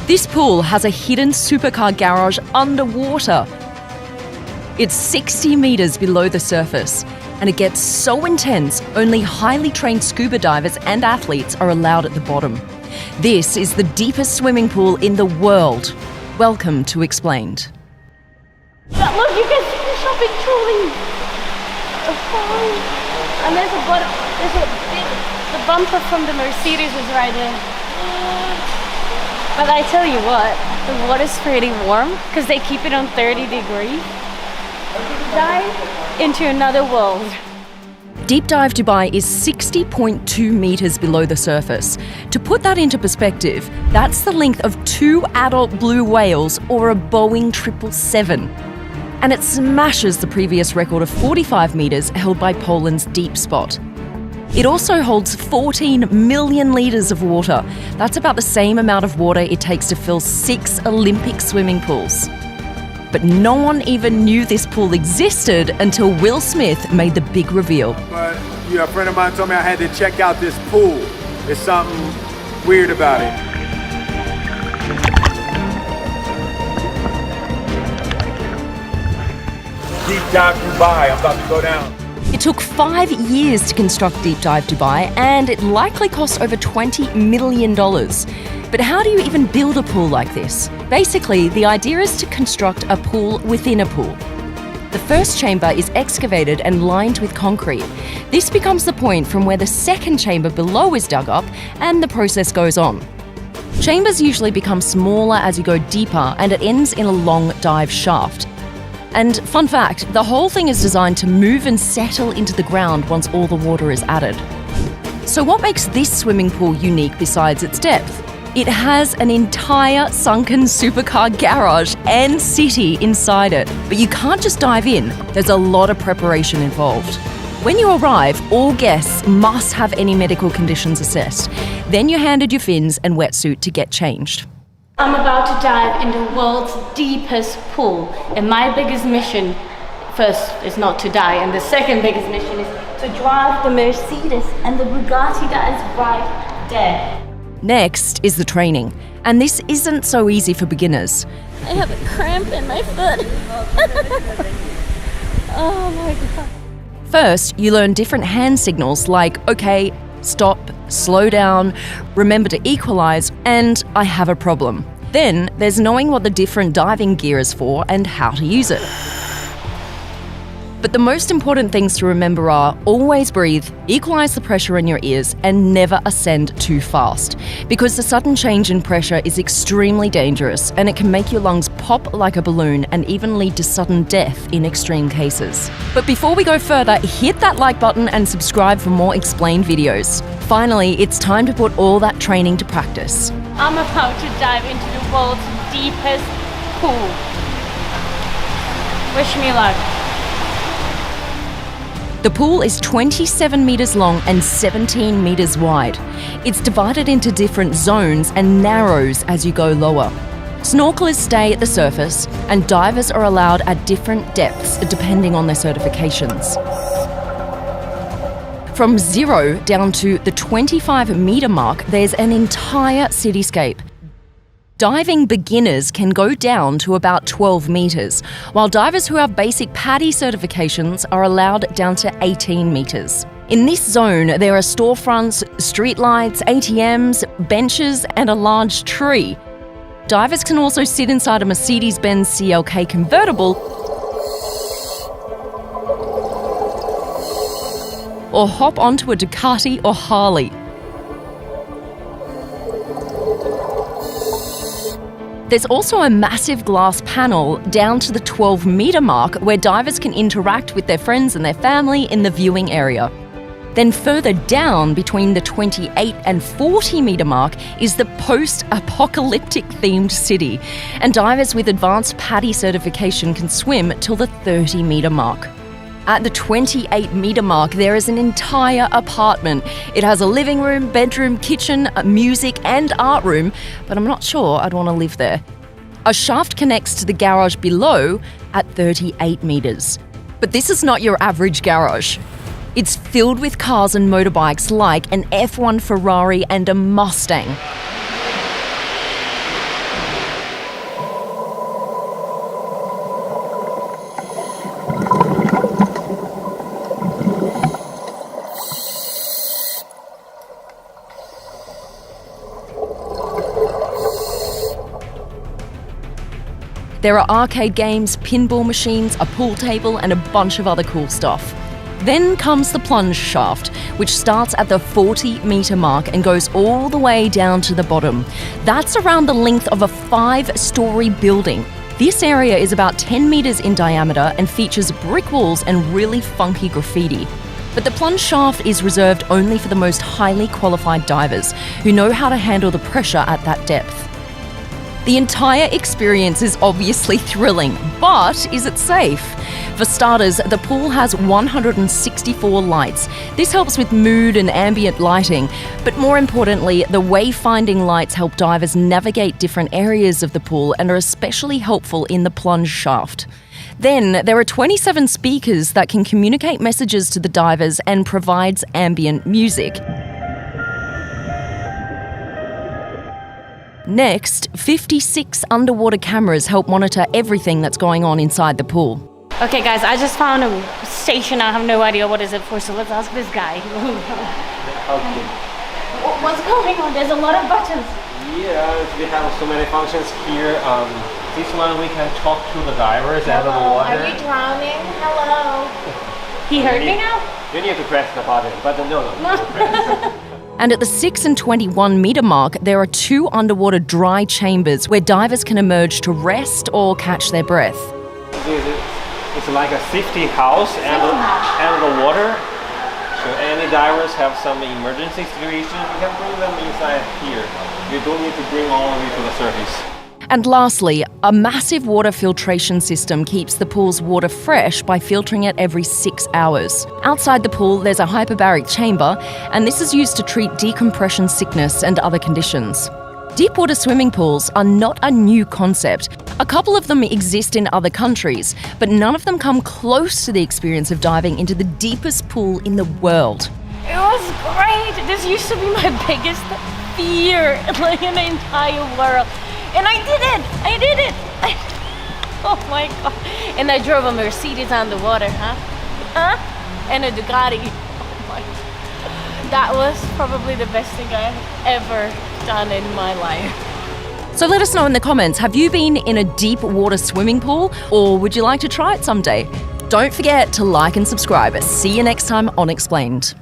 This pool has a hidden supercar garage underwater. It's 60 metres below the surface, and it gets so intense only highly trained scuba divers and athletes are allowed at the bottom. This is the deepest swimming pool in the world. Welcome to Explained. Look, you can see the shopping trolley. And there's the bumper from the Mercedes is right there. But I tell you what, the water's pretty warm because they keep it on 30 degrees. Dive into another world. Deep Dive Dubai is 60.2 metres below the surface. To put that into perspective, that's the length of 2 adult blue whales or a Boeing 777. And it smashes the previous record of 45 metres held by Poland's Deep Spot. It also holds 14 million litres of water. That's about the same amount of water it takes to fill 6 Olympic swimming pools. But no one even knew this pool existed until Will Smith made the big reveal. But a friend of mine told me I had to check out this pool. There's something weird about it. Deep Dive Dubai, I'm about to go down. It took 5 years to construct Deep Dive Dubai, and it likely cost over $20 million. But how do you even build a pool like this? Basically, the idea is to construct a pool within a pool. The first chamber is excavated and lined with concrete. This becomes the point from where the second chamber below is dug up, and the process goes on. Chambers usually become smaller as you go deeper, and it ends in a long dive shaft. And fun fact, the whole thing is designed to move and settle into the ground once all the water is added. So what makes this swimming pool unique besides its depth? It has an entire sunken supercar garage and city inside it. But you can't just dive in, there's a lot of preparation involved. When you arrive, all guests must have any medical conditions assessed. Then you're handed your fins and wetsuit to get changed. I'm about to dive in the world's deepest pool, and my biggest mission first is not to die, and the second biggest mission is to drive the Mercedes and the Bugatti that is right there. Next is the training, and this isn't so easy for beginners. I have a cramp in my foot. Oh my God. First, you learn different hand signals like, okay, stop, slow down, remember to equalize, and I have a problem. Then there's knowing what the different diving gear is for and how to use it. But the most important things to remember are always breathe, equalize the pressure in your ears, and never ascend too fast. Because the sudden change in pressure is extremely dangerous, and it can make your lungs pop like a balloon and even lead to sudden death in extreme cases. But before we go further, hit that like button and subscribe for more explained videos. Finally, it's time to put all that training to practice. I'm about to dive into the world's deepest pool. Wish me luck. The pool is 27 metres long and 17 metres wide. It's divided into different zones and narrows as you go lower. Snorkelers stay at the surface, and divers are allowed at different depths depending on their certifications. From 0 down to the 25-metre mark, there's an entire cityscape. Diving beginners can go down to about 12 metres, while divers who have basic PADI certifications are allowed down to 18 metres. In this zone, there are storefronts, streetlights, ATMs, benches, and a large tree. Divers can also sit inside a Mercedes-Benz CLK convertible or hop onto a Ducati or Harley. There's also a massive glass panel down to the 12-metre mark where divers can interact with their friends and their family in the viewing area. Then further down, between the 28 and 40-metre mark, is the post-apocalyptic themed city, and divers with advanced PADI certification can swim till the 30-metre mark. At the 28-metre mark, there is an entire apartment. It has a living room, bedroom, kitchen, music and art room, but I'm not sure I'd want to live there. A shaft connects to the garage below at 38 metres. But this is not your average garage. It's filled with cars and motorbikes like an F1 Ferrari and a Mustang. There are arcade games, pinball machines, a pool table, and a bunch of other cool stuff. Then comes the plunge shaft, which starts at the 40-metre mark and goes all the way down to the bottom. That's around the length of a 5-storey building. This area is about 10 metres in diameter and features brick walls and really funky graffiti. But the plunge shaft is reserved only for the most highly qualified divers who know how to handle the pressure at that depth. The entire experience is obviously thrilling, but is it safe? For starters, the pool has 164 lights. This helps with mood and ambient lighting, but more importantly, the wayfinding lights help divers navigate different areas of the pool and are especially helpful in the plunge shaft. Then, there are 27 speakers that can communicate messages to the divers and provides ambient music. Next, 56 underwater cameras help monitor everything that's going on inside the pool. Okay guys, I just found a station. I have no idea what is it for, so let's ask this guy. What's going on? There's a lot of buttons. Yeah, we have so many functions here. This one we can talk to the divers out of the water. Are you drowning? Hello. He heard me now? You need to press the button, but no. And at the 6 and 21 metre mark, there are 2 underwater dry chambers where divers can emerge to rest or catch their breath. It's like a safety house under the water. So any divers have some emergency situation, you can bring them inside here. You don't need to bring all the way to the surface. And lastly, a massive water filtration system keeps the pool's water fresh by filtering it every 6 hours. Outside the pool, there's a hyperbaric chamber, and this is used to treat decompression sickness and other conditions. Deepwater swimming pools are not a new concept. A couple of them exist in other countries, but none of them come close to the experience of diving into the deepest pool in the world. It was great. This used to be my biggest fear in the entire world. And I did it! Oh my God. And I drove a Mercedes on the water, And a Ducati. Oh my God. That was probably the best thing I've ever done in my life. So let us know in the comments, have you been in a deep water swimming pool, or would you like to try it someday? Don't forget to like and subscribe. See you next time on Explained.